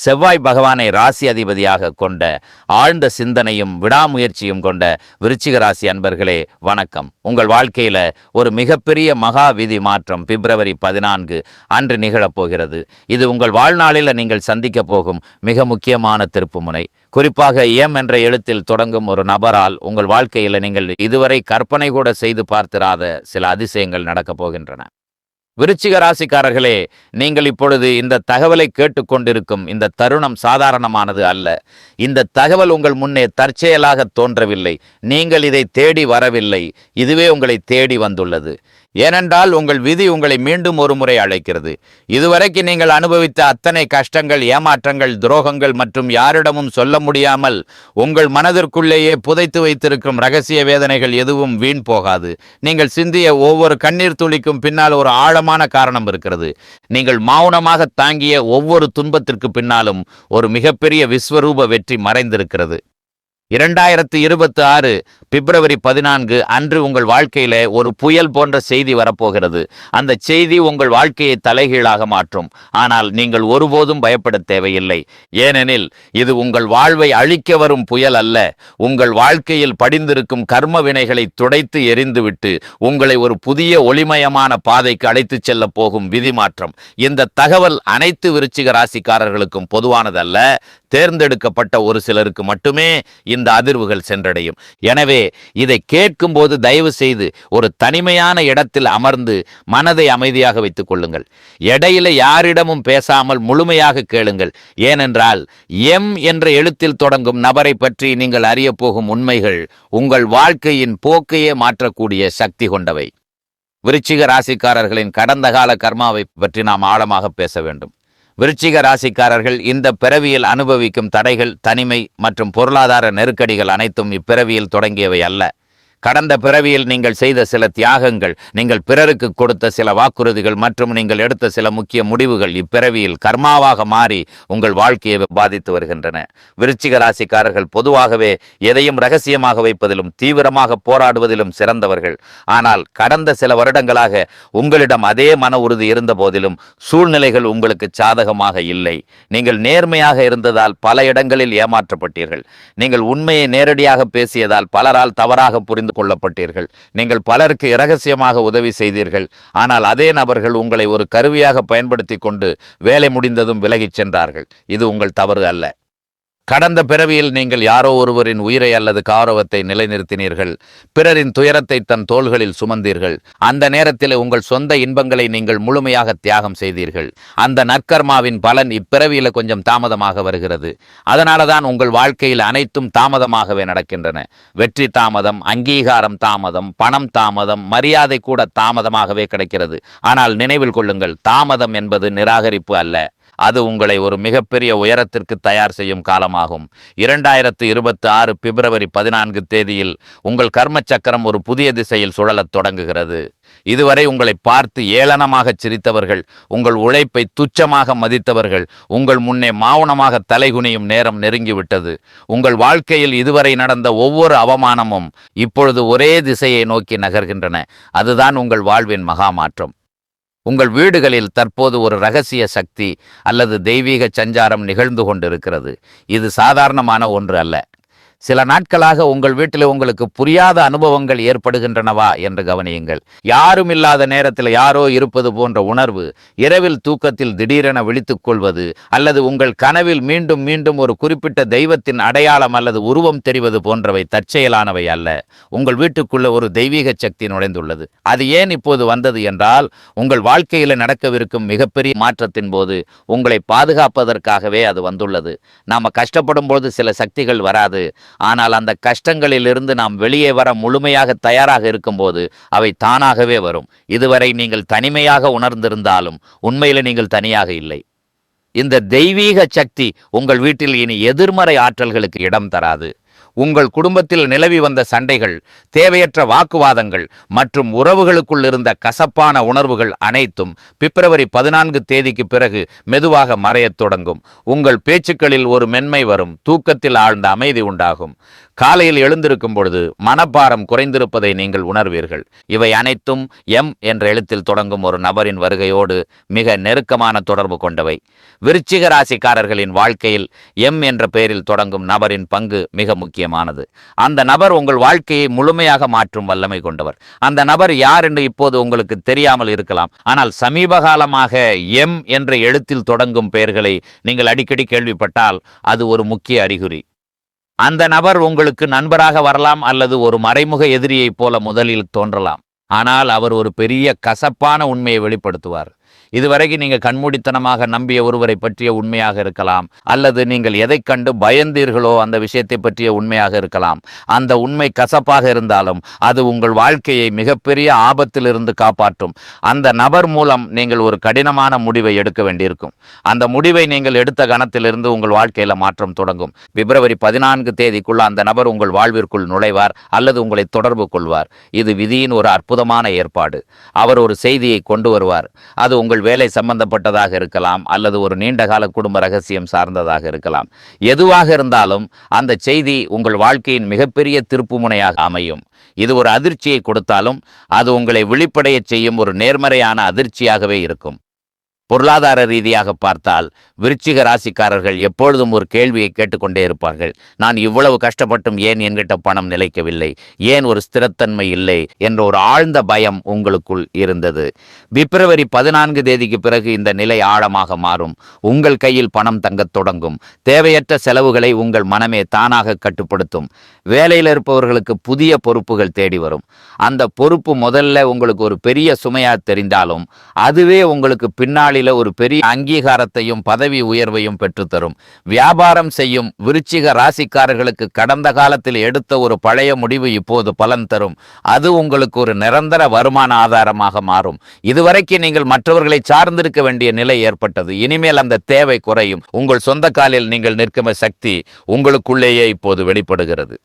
செவ்வாய் பகவானை ராசி அதிபதியாக கொண்ட ஆழ்ந்த சிந்தனையும் விடாமுயற்சியும் கொண்ட விருச்சிக ராசி அன்பர்களே வணக்கம். உங்கள் வாழ்க்கையில ஒரு மிகப்பெரிய மகா விதி மாற்றம் பிப்ரவரி 14 அன்று நிகழப்போகிறது. இது உங்கள் வாழ்நாளில் நீங்கள் சந்திக்க போகும் மிக முக்கியமான திருப்புமுனை. குறிப்பாக எம் என்ற எழுத்தில் தொடங்கும் ஒரு நபரால் உங்கள் வாழ்க்கையில நீங்கள் இதுவரை கற்பனை கூட செய்து பார்த்திராத சில அதிசயங்கள் நடக்கப் போகின்றன. விருச்சிக ராசிக்காரர்களே, நீங்கள் இப்பொழுது இந்த தகவலை கேட்டுக்கொண்டிருக்கும் இந்த தருணம் சாதாரணமானது அல்ல. இந்த தகவல் உங்கள் முன்னே தற்செயலாக தோன்றவில்லை. நீங்கள் இதை தேடி வரவில்லை. இதுவே உங்களை தேடி வந்துள்ளது. ஏனென்றால் உங்கள் விதி உங்களை மீண்டும் ஒரு முறை அழைக்கிறது. இதுவரைக்கும் நீங்கள் அனுபவித்த அத்தனை கஷ்டங்கள், ஏமாற்றங்கள், துரோகங்கள் மற்றும் யாரிடமும் சொல்ல முடியாமல் உங்கள் மனதிற்குள்ளேயே புதைத்து வைத்திருக்கும் ரகசிய வேதனைகள் எதுவும் வீண் போகாது. நீங்கள் சிந்திய ஒவ்வொரு கண்ணீர் துளிக்கும் பின்னால் ஒரு ஆழமான காரணம் இருக்கிறது. நீங்கள் மௌனமாக தாங்கிய ஒவ்வொரு துன்பத்திற்கு பின்னாலும் ஒரு மிகப்பெரிய விஸ்வரூப வெற்றி மறைந்திருக்கிறது. 2026 பிப்ரவரி 14 அன்று உங்கள் வாழ்க்கையில ஒரு புயல் போன்ற செய்தி வரப்போகிறது. அந்த செய்தி உங்கள் வாழ்க்கையை தலைகீழாக மாற்றும். ஆனால் நீங்கள் ஒருபோதும் பயப்பட தேவையில்லை. ஏனெனில் இது உங்கள் வாழ்வை அழிக்க வரும் புயல் அல்ல. உங்கள் வாழ்க்கையில் படிந்திருக்கும் கர்ம வினைகளை துடைத்து எரிந்துவிட்டு உங்களை ஒரு புதிய ஒளிமயமான பாதைக்கு அழைத்து செல்ல போகும் விதி மாற்றம். இந்த தகவல் அனைத்து விருச்சிக ராசிக்காரர்களுக்கும் பொதுவானதல்ல. தேர்ந்தெடுக்கப்பட்ட ஒரு சிலருக்கு மட்டுமே இந்த அதிர்வுகள் சென்றடையும். எனவே இதை கேட்கும் போது தயவு செய்து ஒரு தனிமையான இடத்தில் அமர்ந்து மனதை அமைதியாக வைத்துக் கொள்ளுங்கள். இடையில யாரிடமும் பேசாமல் முழுமையாக கேளுங்கள். ஏனென்றால் எம் என்ற எழுத்தில் தொடங்கும் நபரை பற்றி நீங்கள் அறிய போகும் உண்மைகள் உங்கள் வாழ்க்கையின் போக்கையே மாற்றக்கூடிய சக்தி கொண்டவை. விருச்சிக ராசிக்காரர்களின் கடந்த கால கர்மாவை பற்றி நாம் ஆழமாக பேச வேண்டும். விருச்சிக ராசிக்காரர்கள் இந்த பிறவியில் அனுபவிக்கும் தடைகள், தனிமை மற்றும் பொருளாதார நெருக்கடிகள் அனைத்தும் இப்பிறவியில் தொடங்கியவை அல்ல. கடந்த பிறவியில் நீங்கள் செய்த சில தியாகங்கள், நீங்கள் பிறருக்கு கொடுத்த சில வாக்குறுதிகள் மற்றும் நீங்கள் எடுத்த சில முக்கிய முடிவுகள் இப்பிறவியில் கர்மாவாக மாறி உங்கள் வாழ்க்கையை பாதித்து வருகின்றன. விருச்சிக ராசிக்காரர்கள் பொதுவாகவே எதையும் ரகசியமாக வைப்பதிலும் தீவிரமாக போராடுவதிலும் சிறந்தவர்கள். ஆனால் கடந்த சில வருடங்களாக உங்களிடம் அதே மன உறுதி இருந்த போதிலும் சூழ்நிலைகள் உங்களுக்கு சாதகமாக இல்லை. நீங்கள் நேர்மையாக இருந்ததால் பல இடங்களில் ஏமாற்றப்பட்டீர்கள். நீங்கள் உண்மையை நேரடியாக பேசியதால் பலரால் தவறாக புரிந்து கொள்ளப்பட்டீர்கள். நீங்கள் பலருக்கு இரகசியமாக உதவி செய்தீர்கள். ஆனால் அதே நபர்கள் உங்களை ஒரு கருவியாக பயன்படுத்தி கொண்டு வேலை முடிந்ததும் விலகிச் சென்றார்கள். இது உங்கள் தவறு அல்ல. கடந்த பிறவியில் நீங்கள் யாரோ ஒருவரின் உயிரை அல்லது கௌரவத்தை நிலைநிறுத்தினீர்கள். பிறரின் துயரத்தை தன் தோள்களில் சுமந்தீர்கள். அந்த நேரத்தில் உங்கள் சொந்த இன்பங்களை நீங்கள் முழுமையாக தியாகம் செய்தீர்கள். அந்த நற்கர்மாவின் பலன் இப்பிறவியில் கொஞ்சம் தாமதமாக வருகிறது. அதனால தான் உங்கள் வாழ்க்கையில் அனைத்தும் தாமதமாகவே நடக்கின்றன. வெற்றி தாமதம், அங்கீகாரம் தாமதம், பணம் தாமதம், மரியாதை கூட தாமதமாகவே கிடைக்கிறது. ஆனால் நினைவில் கொள்ளுங்கள், தாமதம் என்பது நிராகரிப்பு அல்ல. அது உங்களை ஒரு மிகப்பெரிய உயரத்திற்கு தயார் செய்யும் காலமாகும். 2026 பிப்ரவரி 14 தேதியில் உங்கள் கர்ம சக்கரம் ஒரு புதிய திசையில் சுழலத் தொடங்குகிறது. இதுவரை உங்களை பார்த்து ஏளனமாக சிரித்தவர்கள், உங்கள் உழைப்பை துச்சமாக மதித்தவர்கள் உங்கள் முன்னே மௌனமாக தலைகுனியும் நேரம் நெருங்கிவிட்டது. உங்கள் வாழ்க்கையில் இதுவரை நடந்த ஒவ்வொரு அவமானமும் இப்பொழுது ஒரே திசையை நோக்கி நகர்கின்றன. அதுதான் உங்கள் வாழ்வின் மகா மாற்றம். உங்கள் வீடுகளில் தற்போது ஒரு இரகசிய சக்தி அல்லது தெய்வீக சஞ்சாரம் நிகழ்ந்து கொண்டிருக்கிறது. இது சாதாரணமான ஒன்று அல்ல. சில நாட்களாக உங்கள் வீட்டில் உங்களுக்கு புரியாத அனுபவங்கள் ஏற்படுகின்றனவா என்று கவனியுங்கள். யாரும் இல்லாத நேரத்தில் யாரோ இருப்பது போன்ற உணர்வு, இரவில் தூக்கத்தில் திடீரென விழித்துக் கொள்வது அல்லது உங்கள் கனவில் மீண்டும் மீண்டும் ஒரு குறிப்பிட்ட தெய்வத்தின் அடையாளம் அல்லது உருவம் தெரிவது போன்றவை தற்செயலானவை அல்ல. உங்கள் வீட்டுக்குள்ள ஒரு தெய்வீக சக்தி நுழைந்துள்ளது. அது ஏன் இப்போது வந்தது என்றால், உங்கள் வாழ்க்கையில் நடக்கவிருக்கும் மிகப்பெரிய மாற்றத்தின் போது உங்களை பாதுகாப்பதற்காகவே அது வந்துள்ளது. நாம கஷ்டப்படும் போது சில சக்திகள் வராது. ஆனால் அந்த கஷ்டங்களிலிருந்து நாம் வெளியே வர முழுமையாக தயாராக இருக்கும்போது அவை தானாகவே வரும். இதுவரை நீங்கள் தனிமையாக உணர்ந்திருந்தாலும் உண்மையில் நீங்கள் தனியாக இல்லை. இந்த தெய்வீக சக்தி உங்கள் வீட்டில் இனி எதிர்மறை ஆற்றல்களுக்கு இடம் தராது. உங்கள் குடும்பத்தில் நிலவி வந்த சண்டைகள், தேவையற்ற வாக்குவாதங்கள் மற்றும் உறவுகளுக்குள் இருந்த கசப்பான உணர்வுகள் அனைத்தும் பிப்ரவரி 14 தேதிக்கு பிறகு மெதுவாக மறையத் தொடங்கும். உங்கள் பேச்சுக்களில் ஒரு மென்மை வரும். தூக்கத்தில் ஆழ்ந்த அமைதி உண்டாகும். காலையில் எழுந்திருக்கும் பொழுது மனப்பாரம் குறைந்திருப்பதை நீங்கள் உணர்வீர்கள். இவை அனைத்தும் எம் என்ற எழுத்தில் தொடங்கும் ஒரு நபரின் வருகையோடு மிக நெருக்கமான தொடர்பு கொண்டவை. விருச்சிக ராசிக்காரர்களின் வாழ்க்கையில் எம் என்ற பெயரில் தொடங்கும் நபரின் பங்கு மிக முக்கியமானது. அந்த நபர் உங்கள் வாழ்க்கையை முழுமையாக மாற்றும் வல்லமை கொண்டவர். அந்த நபர் யார் என்று இப்போது உங்களுக்கு தெரியாமல் இருக்கலாம். ஆனால் சமீப காலமாக எம் என்ற எழுத்தில் தொடங்கும் பெயர்களை நீங்கள் அடிக்கடி கேள்விப்பட்டால் அது ஒரு முக்கிய அறிகுறி. அந்த நபர் உங்களுக்கு நண்பராக வரலாம் அல்லது ஒரு மறைமுக எதிரியைப் போல முதலில் தோன்றலாம். ஆனால் அவர் ஒரு பெரிய கசப்பான உண்மையை வெளிப்படுத்துவார். இதுவரைக்கும் நீங்க கண்மூடித்தனமாக நம்பிய ஒருவரை பற்றிய உண்மையாக இருக்கலாம், அல்லது நீங்கள் எதை கண்டு பயந்தீர்களோ அந்த விஷயத்தை பற்றிய உண்மையாக இருக்கலாம். அந்த உண்மை கசப்பாக இருந்தாலும் அது உங்கள் வாழ்க்கையை மிகப்பெரிய ஆபத்திலிருந்து காப்பாற்றும். அந்த நபர் மூலம் நீங்கள் ஒரு கடினமான முடிவை எடுக்க வேண்டியிருக்கும். அந்த முடிவை நீங்கள் எடுத்த கணத்திலிருந்து உங்கள் வாழ்க்கையில மாற்றம் தொடங்கும். பிப்ரவரி 14 தேதிக்குள்ள அந்த நபர் உங்கள் வாழ்விற்குள் நுழைவார் அல்லது உங்களை தொடர்பு கொள்வார். இது விதியின் ஒரு அற்புதமான ஏற்பாடு. அவர் ஒரு செய்தியை கொண்டு வருவார். அது உங்கள் வேலை சம்பந்தப்பட்டதாக இருக்கலாம் அல்லது ஒரு நீண்டகால குடும்ப ரகசியம் சார்ந்ததாக இருக்கலாம். எதுவாக இருந்தாலும் அந்த செய்தி உங்கள் வாழ்க்கையின் மிகப்பெரிய திருப்புமுனையாக அமையும். இது ஒரு அதிர்ச்சியை கொடுத்தாலும் அது உங்களை விழிப்படைய செய்யும் ஒரு நேர்மறையான அதிர்ச்சியாகவே இருக்கும். பொருளாதார ரீதியாக பார்த்தால் விருச்சிக ராசிக்காரர்கள் எப்பொழுதும் ஒரு கேள்வியை கேட்டுக்கொண்டே இருப்பார்கள். நான் இவ்வளவு கஷ்டப்பட்டும் ஏன் என்கிட்ட பணம் நிலைக்கவில்லை, ஏன் ஒரு ஸ்திரத்தன்மை இல்லை என்ற ஒரு ஆழ்ந்த பயம் உங்களுக்குள் இருந்தது. பிப்ரவரி 14 தேதிக்கு பிறகு இந்த நிலை ஆழமாக மாறும். உங்கள் கையில் பணம் தங்கத் தொடங்கும். தேவையற்ற செலவுகளை உங்கள் மனமே தானாக கட்டுப்படுத்தும். வேலையில் இருப்பவர்களுக்கு புதிய பொறுப்புகள் தேடி வரும். அந்த பொறுப்பு முதல்ல உங்களுக்கு ஒரு பெரிய சுமையா தெரிந்தாலும் அதுவே உங்களுக்கு பின்னாளில் ஒரு பெரிய அங்கீகாரத்தையும் பதவி உயர்வையும் பெற்றுத்தரும். வியாபாரம் செய்யும் விருச்சிக ராசிக்காரர்களுக்கு கடந்த காலத்தில் எடுத்த ஒரு பழைய முடிவு இப்போது பலன் தரும். அது உங்களுக்கு ஒரு நிரந்தர வருமான ஆதாரமாக மாறும். இதுவரைக்கும் நீங்கள் மற்றவர்களை சார்ந்திருக்க வேண்டிய நிலை ஏற்பட்டது. இனிமேல் அந்த தேவை குறையும். உங்கள் சொந்த காலில் நீங்கள் நிற்கும் சக்தி உங்களுக்குள்ளேயே இப்போது வெளிப்படுகிறது.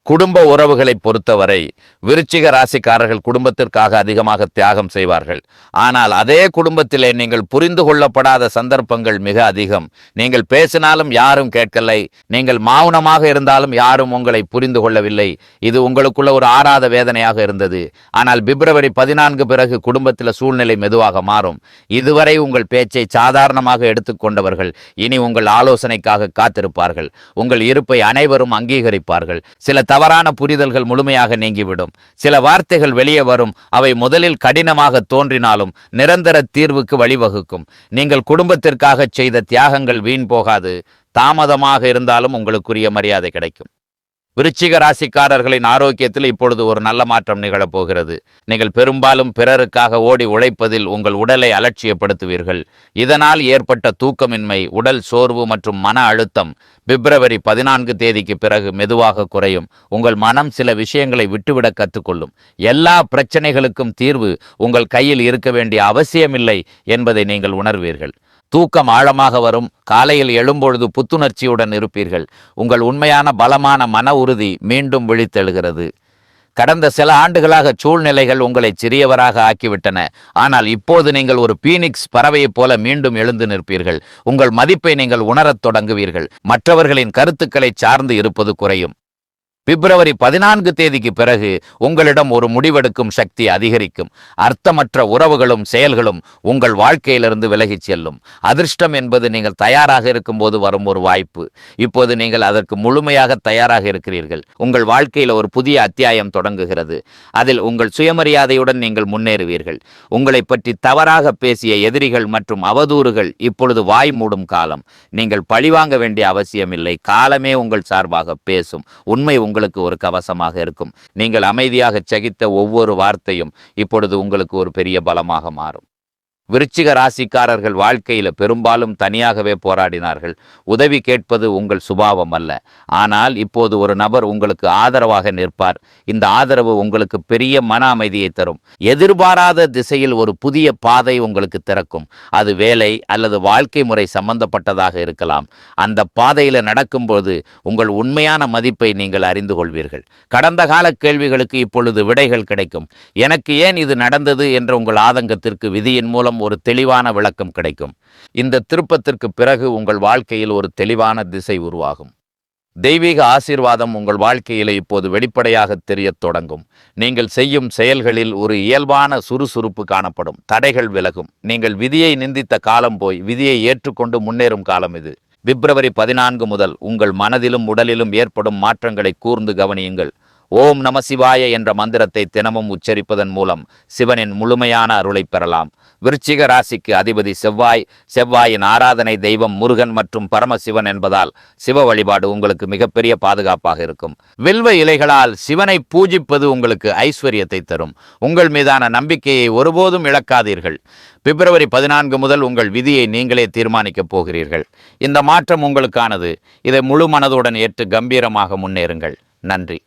குடும்ப உறவுகளை பொறுத்தவரை விருச்சிக ராசிக்காரர்கள் குடும்பத்திற்காக அதிகமாக தியாகம் செய்வார்கள். ஆனால் அதே குடும்பத்திலே நீங்கள் புரிந்து கொள்ளப்படாத சந்தர்ப்பங்கள் மிக அதிகம். நீங்கள் பேசினாலும் யாரும் கேட்கலை, நீங்கள் மௌனமாக இருந்தாலும் யாரும் உங்களை புரிந்து கொள்ளவில்லை. இது உங்களுக்குள்ள ஒரு ஆறாத வேதனையாக இருந்தது. ஆனால் பிப்ரவரி 14 பிறகு குடும்பத்தில் சூழ்நிலை மெதுவாக மாறும். இதுவரை உங்கள் பேச்சை சாதாரணமாக எடுத்துக்கொண்டவர்கள் இனி உங்கள் ஆலோசனைக்காக காத்திருப்பார்கள். உங்கள் இருப்பை அனைவரும் அங்கீகரிப்பார்கள். சில தவறான புரிதல்கள் முழுமையாக நீங்கிவிடும். சில வார்த்தைகள் வெளியே வரும். அவை முதலில் கடினமாக தோன்றினாலும் நிரந்தர தீர்வுக்கு வழிவகுக்கும். நீங்கள் குடும்பத்திற்காக செய்த தியாகங்கள் வீண் போகாது. தாமதமாக இருந்தாலும் உங்களுக்குரிய மரியாதை கிடைக்கும். விருச்சிக ராசிக்காரர்களின் ஆரோக்கியத்தில் இப்பொழுது ஒரு நல்ல மாற்றம் நிகழப்போகிறது. நீங்கள் பெரும்பாலும் பிறருக்காக ஓடி உழைப்பதில் உங்கள் உடலை அலட்சியப்படுத்துவீர்கள். இதனால் ஏற்பட்ட தூக்கமின்மை, உடல் சோர்வு மற்றும் மன அழுத்தம் பிப்ரவரி 14 தேதிக்கு பிறகு மெதுவாக குறையும். உங்கள் மனம் சில விஷயங்களை விட்டுவிட கற்றுக்கொள்ளும். எல்லா பிரச்சனைகளுக்கும் தீர்வு உங்கள் கையில் இருக்க வேண்டிய அவசியமில்லை என்பதை நீங்கள் உணர்வீர்கள். தூக்கம் ஆழமாக வரும். காலையில் எழும்பொழுது புத்துணர்ச்சியுடன் இருப்பீர்கள். உங்கள் உண்மையான பலமான மன உறுதி மீண்டும் விழித்தெழுகிறது. கடந்த சில ஆண்டுகளாக சூழ்நிலைகள் உங்களை சிறியவராக ஆக்கிவிட்டன. ஆனால் இப்போது நீங்கள் ஒரு பீனிக்ஸ் பறவையைப் போல மீண்டும் எழுந்து நிற்பீர்கள். உங்கள் மதிப்பை நீங்கள் உணரத் தொடங்குவீர்கள். மற்றவர்களின் கருத்துக்களை சார்ந்து இருப்பது குறையும். பிப்ரவரி 14 தேதிக்கு பிறகு உங்களிடம் ஒரு முடிவெடுக்கும் சக்தி அதிகரிக்கும். அர்த்தமற்ற உறவுகளும் செயல்களும் உங்கள் வாழ்க்கையிலிருந்து விலகிச் செல்லும். அதிர்ஷ்டம் என்பது நீங்கள் தயாராக இருக்கும்போது வரும் ஒரு வாய்ப்பு. இப்போது நீங்கள் அதற்கு முழுமையாக தயாராக இருக்கிறீர்கள். உங்கள் வாழ்க்கையில் ஒரு புதிய அத்தியாயம் தொடங்குகிறது. அதில் உங்கள் சுயமரியாதையுடன் நீங்கள் முன்னேறுவீர்கள். உங்களை பற்றி தவறாக பேசிய எதிரிகள் மற்றும் அவதூறுகள் இப்பொழுது வாய் மூடும் காலம். நீங்கள் பழிவாங்க வேண்டிய அவசியமில்லை. காலமே உங்கள் சார்பாக பேசும். உண்மை உங்களுக்கு ஒரு கவசமாக இருக்கும். நீங்கள் அமைதியாக சகித்த ஒவ்வொரு வார்த்தையும் இப்பொழுது உங்களுக்கு ஒரு பெரிய பலமாக மாறும். விருச்சிக ராசிக்காரர்கள் வாழ்க்கையில் பெரும்பாலும் தனியாகவே போராடினார்கள். உதவி கேட்பது உங்கள் சுபாவம் அல்ல. ஆனால் இப்போது ஒரு நபர் உங்களுக்கு ஆதரவாக நிற்பார். இந்த ஆதரவு உங்களுக்கு பெரிய மன அமைதியை தரும். எதிர்பாராத திசையில் ஒரு புதிய பாதை உங்களுக்கு திறக்கும். அது வேலை அல்லது வாழ்க்கை முறை சம்பந்தப்பட்டதாக இருக்கலாம். அந்த பாதையில் நடக்கும்போது உங்கள் உண்மையான மதிப்பை நீங்கள் அறிந்து கொள்வீர்கள். கடந்த கால கேள்விகளுக்கு இப்பொழுது விடைகள் கிடைக்கும். எனக்கு ஏன் இது நடந்தது என்ற உங்கள் ஆதங்கத்திற்கு விதியின் மூலம் ஒரு தெளிவான விளக்கம் கிடைக்கும். இந்த திருப்பத்திற்கு பிறகு உங்கள் வாழ்க்கையில் ஒரு தெளிவான திசை உருவாகும். தெய்வீக ஆசீர்வாதம் உங்கள் வாழ்க்கையிலே இப்போது வெளிப்படையாக தெரியத் தொடங்கும். நீங்கள் செய்யும் செயல்களில் ஒரு இயல்பான சுறுசுறுப்பு காணப்படும். தடைகள் விலகும். நீங்கள் விதியை நிந்தித்த காலம் போய் விதியை ஏற்றுக்கொண்டு முன்னேறும் காலம் இது. பிப்ரவரி 14 முதல் உங்கள் மனதிலும் உடலிலும் ஏற்படும் மாற்றங்களை கூர்ந்து கவனியுங்கள். ஓம் நம சிவாய என்ற மந்திரத்தை தினமும் உச்சரிப்பதன் மூலம் சிவனின் முழுமையான அருளை பெறலாம். விருச்சிக ராசிக்கு அதிபதி செவ்வாய். செவ்வாயின் ஆராதனை தெய்வம் முருகன் மற்றும் பரமசிவன் என்பதால் சிவ வழிபாடு உங்களுக்கு மிகப்பெரிய பாதுகாப்பாக இருக்கும். வில்வ இலைகளால் சிவனை பூஜிப்பது உங்களுக்கு ஐஸ்வர்யத்தை தரும். உங்கள் மீதான நம்பிக்கையை ஒருபோதும் இழக்காதீர்கள். பிப்ரவரி 14 முதல் உங்கள் விதியை நீங்களே தீர்மானிக்கப் போகிறீர்கள். இந்த மாற்றம் உங்களுக்கானது. இதை முழு மனதுடன் ஏற்று கம்பீரமாக முன்னேறுங்கள். நன்றி.